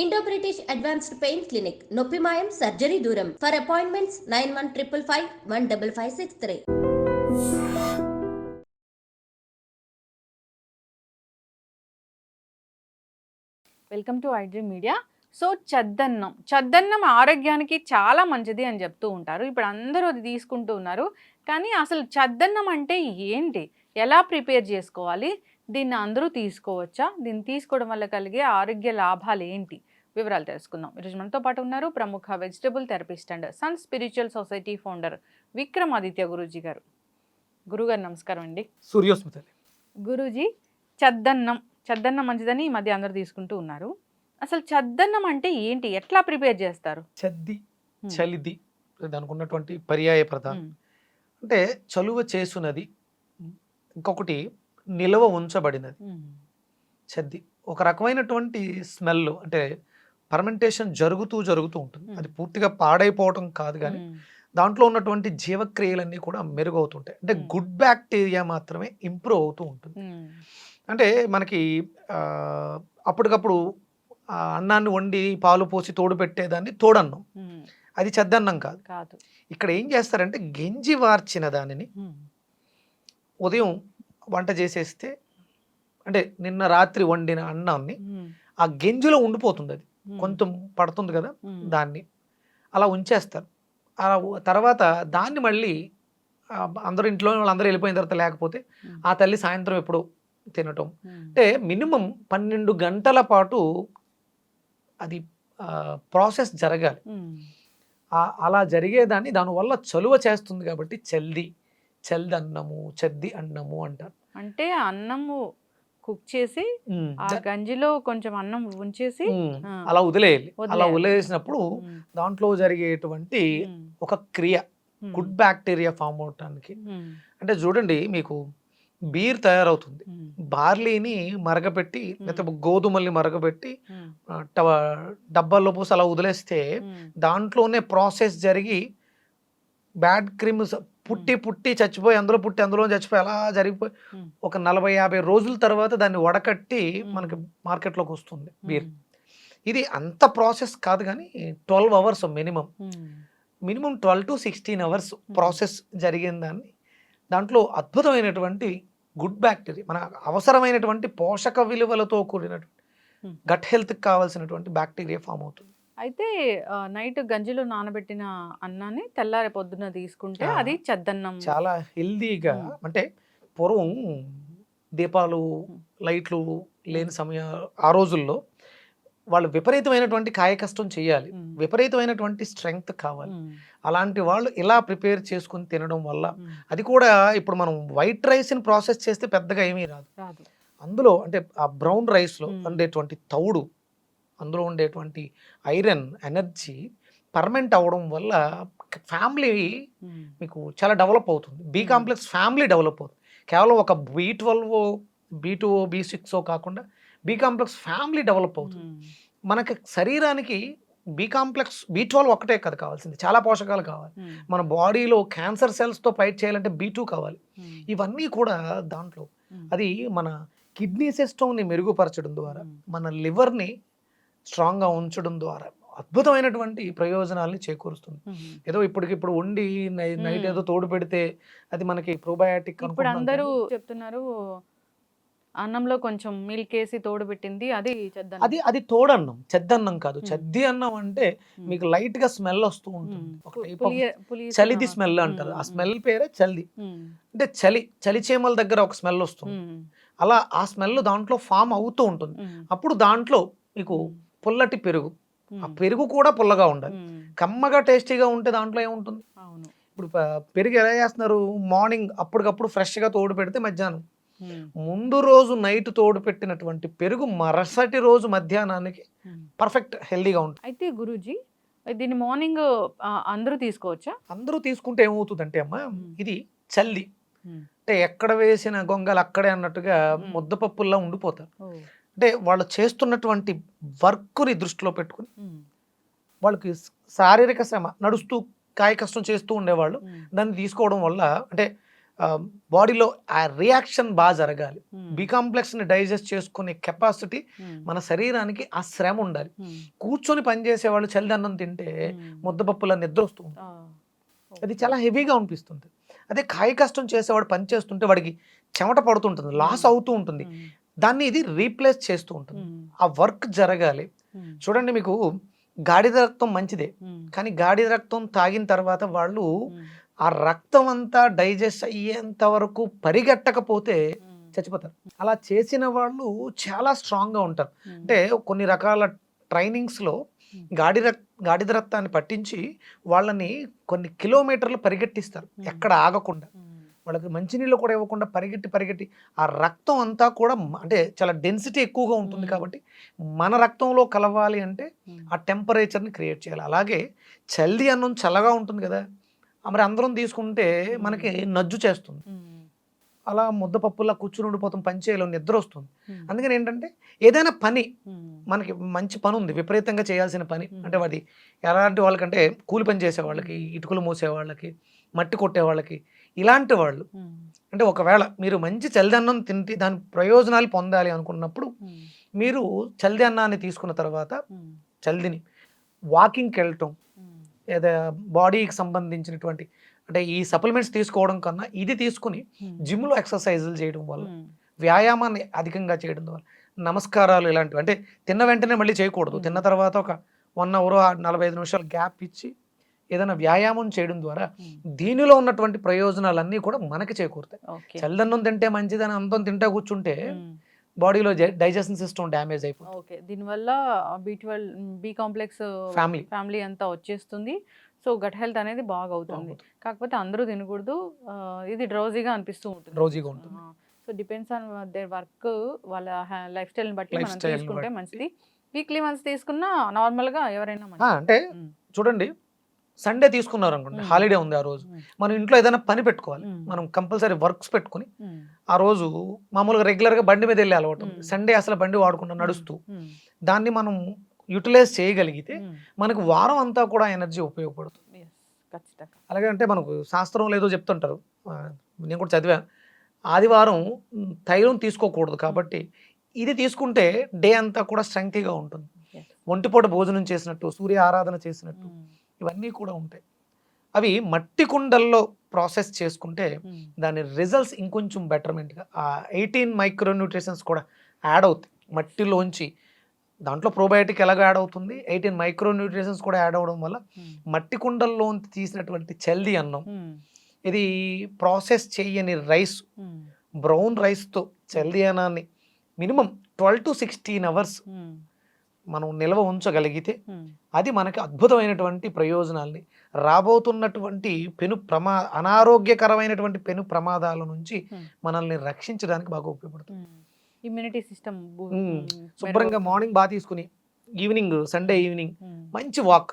Indo British advanced pain clinic నొప్పి మాయం surgery దూరం for appointments 9155515563. Welcome to iDream media. So చద్దన్నం ఆరోగ్యానికి చాలా మంచిది అని చెప్తూ ఉంటారు. ఇప్పుడు అందరూ అది తీసుకుంటూ ఉన్నారు. కానీ అసలు చద్దన్నం అంటే ఏంటి, ఎలా ప్రిపేర్ చేసుకోవాలి, దీన్ని అందరూ తీసుకోవచ్చా, దీన్ని తీసుకోవడం వల్ల కలిగే ఆరోగ్య లాభాలు ఏంటి, వివరాలు తెలుసుకుందాం. ఈరోజు మనతో పాటు ఉన్నారు ప్రముఖ vegetable therapist and sun spiritual society founder Vikramaditya Guruji గారు. గురుగారు నమస్కారం అండి. సూర్యోస్మిత. గురూజీ, చద్దన్నం మంచిదని ఈ మధ్య అందరూ తీసుకుంటూ ఉన్నారు. అసలు చద్దన్నం అంటే ఏంటి, ఎట్లా ప్రిపేర్ చేస్తారు? చలిది దానికి ఉన్నటువంటి పర్యాయ ప్రధానం అంటే చలువ చేసునది, ఇంకొకటి నిల్వ ఉంచబడినది. చద్ది ఒక రకమైనటువంటి స్మెల్, అంటే ఫర్మెంటేషన్ జరుగుతూ ఉంటుంది. అది పూర్తిగా పాడైపోవటం కాదు, కానీ దాంట్లో ఉన్నటువంటి జీవక్రియలన్నీ కూడా మెరుగవుతుంటాయి. అంటే గుడ్ బ్యాక్టీరియా మాత్రమే ఇంప్రూవ్ అవుతూ ఉంటుంది. అంటే మనకి అప్పటికప్పుడు అన్నాన్ని వండి పాలు పోసి తోడు పెట్టేదాన్ని తోడన్నం, అది చెద్దన్నం కాదు. ఇక్కడ ఏం చేస్తారంటే గెంజి వార్చిన దానిని ఉదయం వంట చేసేస్తే, అంటే నిన్న రాత్రి వండిన అన్నాన్ని ఆ గెంజిలో ఉండిపోతుంది, అది కొంచెం పడుతుంది కదా, దాన్ని అలా ఉంచేస్తారు. అలా తర్వాత దాన్ని మళ్ళీ అందరూ ఇంట్లో వాళ్ళందరూ వెళ్ళిపోయిన తర్వాత, లేకపోతే ఆ తల్లి సాయంత్రం ఎప్పుడు తినటం. అంటే మినిమం 12 గంటల పాటు అది ప్రాసెస్ జరగాలి. అలా జరిగేదాన్ని దానివల్ల చలువ చేస్తుంది కాబట్టి చద్ది అన్నము అంటారు. అంటే అన్నము కుక్ చేసి ఆ గంజిలో కొంచెం అన్నం ఉంచేసి అలా వదిలేయాలి. అలా వదిలేసినప్పుడు దాంట్లో జరిగేటువంటి ఒక క్రియ గుడ్ బ్యాక్టీరియా ఫామ్ అవటానికి. అంటే చూడండి, మీకు బీర్ తయారవుతుంది, బార్లీని మరగపెట్టి లేకపోతే గోధుమల్ని మరగపెట్టి డబ్బాల్లో పోసి అలా వదిలేస్తే దాంట్లోనే ప్రాసెస్ జరిగి బ్యాడ్ క్రిమ్స్ పుట్టి చచ్చిపోయి అందులో చచ్చిపోయి అలా జరిగిపోయి ఒక 40-50 రోజుల తర్వాత దాన్ని వడకట్టి మనకి మార్కెట్లోకి వస్తుంది బీర్. ఇది అంత ప్రాసెస్ కాదు, కానీ 12 hours minimum 12 to 16 hours process జరిగిన దాన్ని దాంట్లో అద్భుతమైనటువంటి గుడ్ బ్యాక్టీరియా, మన అవసరమైనటువంటి పోషక విలువలతో కూడినటువంటి గట్ హెల్త్కి కావాల్సినటువంటి బ్యాక్టీరియా ఫామ్ అవుతుంది. అయితే నైట్ గంజిలో నానబెట్టిన అన్నాన్ని తెల్లారి పొద్దున తీసుకుంటే అది చద్దన్నం. చాలా హెల్దీగా, అంటే పూర్వం దీపాలు లైట్లు లేని సమయం ఆ రోజుల్లో వాళ్ళు విపరీతమైనటువంటి కాయ కష్టం చేయాలి, విపరీతమైనటువంటి స్ట్రెంగ్త్ కావాలి. అలాంటి వాళ్ళు ఇలా ప్రిపేర్ చేసుకుని తినడం వల్ల, అది కూడా ఇప్పుడు మనం వైట్ రైస్ని ప్రాసెస్ చేస్తే పెద్దగా ఏమీ రాదు. అందులో అంటే ఆ బ్రౌన్ రైస్లో ఉండేటువంటి తౌడు, అందులో ఉండేటువంటి ఐరన్ ఎనర్జీ పర్మెంట్ అవ్వడం వల్ల ఫ్యామిలీ మీకు చాలా డెవలప్ అవుతుంది. బి కాంప్లెక్స్ ఫ్యామిలీ డెవలప్ అవుతుంది. కేవలం ఒక B12 B2 B6 కాకుండా బి కాంప్లెక్స్ ఫ్యామిలీ డెవలప్ అవుతుంది. మనకి శరీరానికి బి కాంప్లెక్స్ B12 ఒకటే కదా కావాల్సింది, చాలా పోషకాలు కావాలి. మన బాడీలో క్యాన్సర్ సెల్స్తో ఫైట్ చేయాలంటే B2 కావాలి. ఇవన్నీ కూడా దాంట్లో, అది మన కిడ్నీ సిస్టమ్ని మెరుగుపరచడం ద్వారా, మన లివర్ని స్ట్రాంగ్గా ఉంచడం ద్వారా అద్భుతమైనటువంటి ప్రయోజనాల్ని చేకూరుస్తుంది. ఏదో ఇప్పటికిప్పుడు వండి నైట్ ఏదో తోడు పెడితే అది మనకి ప్రోబయాటిక్. ఇప్పుడు అందరూ చెప్తున్నారు అన్నంలో కొంచెం మిల్క్ వేసి తోడు పెట్టింది, అది తోడన్నం, చెద్దన్నం కాదు. చద్ది అన్నం అంటే మీకు లైట్ గా స్మెల్ వస్తూ ఉంటుంది, చలిది స్మెల్ అంటారు. ఆ స్మెల్ పేరే చల్ది. అంటే చలి చీమల దగ్గర ఒక స్మెల్ వస్తుంది, అలా ఆ స్మెల్ దాంట్లో ఫామ్ అవుతూ ఉంటుంది. అప్పుడు దాంట్లో మీకు పుల్లటి పెరుగు, ఆ పెరుగు కూడా పుల్లగా ఉండాలి, కమ్మగా టేస్టీగా ఉంటే దాంట్లో ఏముంటుంది. ఇప్పుడు పెరుగు ఎలా చేస్తున్నారు, మార్నింగ్ అప్పటికప్పుడు ఫ్రెష్గా తోడు పెడితే మధ్యాహ్నం, ముందు రోజు నైట్ తోడు పెట్టినటువంటి పెరుగు మరుసటి రోజు మధ్యాహ్నానికి పర్ఫెక్ట్ హెల్దీగా ఉంటుంది. అయితే గురూజీ, దీన్ని మార్నింగ్ అందరూ తీసుకోవచ్చా? అందరూ తీసుకుంటే ఏమవుతుందంటే అమ్మా, ఇది చల్ది, అంటే ఎక్కడ వేసిన గొంగలు అక్కడే అన్నట్టుగా ముద్దపప్పుల్లా ఉండిపోతారు. అంటే వాళ్ళు చేస్తున్నటువంటి వర్క్ని దృష్టిలో పెట్టుకుని, వాళ్ళకి శారీరక శ్రమ, నడుస్తూ కాయ కష్టం చేస్తూ ఉండేవాళ్ళు దాన్ని తీసుకోవడం వల్ల, అంటే బాడీలో ఆ రియాక్షన్ బాగా జరగాలి. బి కాంప్లెక్స్ని డైజెస్ట్ చేసుకునే కెపాసిటీ మన శరీరానికి ఆ శ్రమ ఉండాలి. కూర్చొని పనిచేసే వాళ్ళు చలిదన్నం తింటే ముద్దపప్పులా నిద్ర వస్తుంది, అది చాలా హెవీగా అనిపిస్తుంది. అదే కాయ కష్టం చేసేవాడు పని చేస్తుంటే వాడికి చెమట పడుతుంటుంది, లాస్ అవుతూ ఉంటుంది, దాన్ని ఇది రీప్లేస్ చేస్తూ ఉంటుంది. ఆ వర్క్ జరగాలి. చూడండి, మీకు గాడిద రక్తం మంచిదే, కానీ గాడిద రక్తం తాగిన తర్వాత వాళ్ళు ఆ రక్తం అంతా డైజెస్ట్ అయ్యేంత వరకు పరిగెట్టకపోతే చచ్చిపోతారు. అలా చేసిన వాళ్ళు చాలా స్ట్రాంగ్గా ఉంటారు. అంటే కొన్ని రకాల ట్రైనింగ్స్లో గాడిద రక్తాన్ని పట్టించి వాళ్ళని కొన్ని కిలోమీటర్లు పరిగెట్టిస్తారు, ఎక్కడ ఆగకుండా. వాళ్ళకి మంచినీళ్ళు కూడా ఇవ్వకుండా పరిగెట్టి ఆ రక్తం అంతా కూడా అంటే చాలా డెన్సిటీ ఎక్కువగా ఉంటుంది కాబట్టి మన రక్తంలో కలవాలి అంటే ఆ టెంపరేచర్ని క్రియేట్ చేయాలి. అలాగే చల్ది అన్నం చల్లగా ఉంటుంది కదా, మరి అందరం తీసుకుంటే మనకి నజ్జు చేస్తుంది, అలా ముద్దపప్పులా కూర్చుని ఉండిపోతాం, పని చేయలేం, నిద్ర వస్తుంది. అందుకని ఏంటంటే ఏదైనా పని మనకి మంచి పని ఉంది, విపరీతంగా చేయాల్సిన పని, అంటే వాడి ఎలాంటి వాళ్ళకంటే కూలి పని చేసే వాళ్ళకి, ఇటుకలు మోసే వాళ్ళకి, మట్టి కొట్టే వాళ్ళకి, ఇలాంటి వాళ్ళు అంటే ఒకవేళ మీరు మంచి చలిదన్నం తింటే దాని ప్రయోజనాలు పొందాలి అనుకున్నప్పుడు మీరు చల్ది అన్నాన్ని తీసుకున్న తర్వాత చల్దిని వాకింగ్కి వెళ్ళటం, లేదా బాడీకి సంబంధించినటువంటి అంటే ఈ సప్లిమెంట్స్ తీసుకోవడం కన్నా ఇది తీసుకుని జిమ్లో ఎక్సర్సైజులు చేయడం వల్ల, వ్యాయామాన్ని అధికంగా చేయడం వల్ల, నమస్కారాలు ఇలాంటివి అంటే తిన్న వెంటనే మళ్ళీ చేయకూడదు, తిన్న తర్వాత ఒక 1 అవర్ 45 నిమిషాలు గ్యాప్ ఇచ్చి ఏదైనా వ్యాయామం చేయడం ద్వారా దీనిలో ఉన్నటువంటి ప్రయోజనాలన్నీ కూడా మనకి చేకూరుతాయి. చల్లదన్నం తింటే మంచిదని అంతం తింటా కూర్చుంటే బాడీలో డైజెషన్ సిస్టమ్ డ్యామేజ్ అయిపోతుంది. ఓకే, దీనివల్ల బి కాంప్లెక్స్ ఫ్యామిలీ అంతా వచ్చేస్తుంది. సో గట్ హెల్త్ అనేది బాగా అవుతుంది. కాకపోతే అందరూ తినకూడదు, ఇది డ్రౌజీగా అనిపిస్తూ ఉంటుంది. So depends on their work, వాళ్ళ లైఫ్ స్టైల్ని బట్టి మనం తీసుకుంటే మంచిది. వీక్లీ వన్స్ తీసుకున్నా నార్మల్గా ఎవరైనా అంటే చూడండి, సండే తీసుకున్నారు అనుకోండి, హాలిడే ఉంది, ఆ రోజు మనం ఇంట్లో ఏదైనా పని పెట్టుకోవాలి, మనం కంపల్సరీ వర్క్స్ పెట్టుకుని ఆ రోజు మామూలుగా రెగ్యులర్గా బండి మీద వెళ్ళే అలవాటు, సండే అసలు బండి వాడకుండా నడుస్తూ దాన్ని మనం యూటిలైజ్ చేయగలిగితే మనకు వారం అంతా కూడా ఎనర్జీ ఉపయోగపడుతుంది. అలాగే అంటే మనకు శాస్త్రం లేదో చెప్తుంటారు, నేను కూడా చదివాను, ఆదివారం తైలం తీసుకోకూడదు కాబట్టి ఇది తీసుకుంటే డే అంతా కూడా స్ట్రెంగ్తీగా ఉంటుంది. ఒంటిపూట భోజనం చేసినట్టు, సూర్య ఆరాధన చేసినట్టు ఇవన్నీ కూడా ఉంటాయి. అవి మట్టి కుండల్లో ప్రాసెస్ చేసుకుంటే దాని రిజల్ట్స్ ఇంకొంచెం బెటర్మెంట్గా, ఆ 18 మైక్రోన్యూట్రిషన్స్ కూడా యాడ్ అవుతాయి మట్టిలోంచి. దాంట్లో ప్రోబయోటిక్ ఎలాగో యాడ్ అవుతుంది, 18 మైక్రోన్యూట్రిషన్స్ కూడా యాడ్ అవ్వడం వల్ల మట్టి కుండల్లో తీసినటువంటి చల్ది అన్నం, ఇది ప్రాసెస్ చేయని రైస్, బ్రౌన్ రైస్తో చల్ది అన్నాన్ని మినిమం 12 to 16 అవర్స్ మనం నిల్వ ఉంచగలిగితే అది మనకి అద్భుతమైనటువంటి ప్రయోజనాల్ని, రాబోతున్నటువంటి అనారోగ్యకరమైనటువంటి పెను ప్రమాదాల నుంచి మనల్ని రక్షించడానికి బాగా ఉపయోగపడుతుంది. ఇమ్యూనిటీ సిస్టమ్ శుభ్రంగా మార్నింగ్ బాగా తీసుకుని ఈవినింగ్, సండే ఈవినింగ్ మంచి వాక్,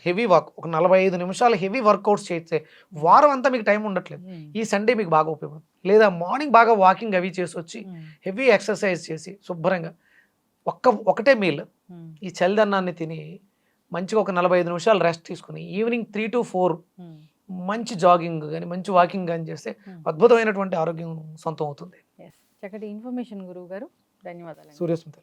హెవీ వాక్, ఒక 45 నిమిషాలు హెవీ వర్కౌట్స్ చేస్తే వారం అంతా మీకు టైం ఉండట్లేదు, ఈ సండే మీకు బాగా ఉపయోగపడుతుంది. లేదా మార్నింగ్ బాగా వాకింగ్ అవి చేసి వచ్చి హెవీ ఎక్సర్సైజ్ చేసి శుభ్రంగా ఒకటే మీల్ ఈ చలిదన్నాన్ని తిని మంచిగా ఒక 45 నిమిషాలు రెస్ట్ తీసుకుని ఈవినింగ్ 3 to 4 మంచి జాగింగ్ కానీ మంచి వాకింగ్ కానీ చేస్తే అద్భుతమైనటువంటి ఆరోగ్యం సొంతం అవుతుంది. చక్కటి ఇన్ఫర్మేషన్ గురువు గారు, ధన్యవాదాలు. సూర్యస్మిత.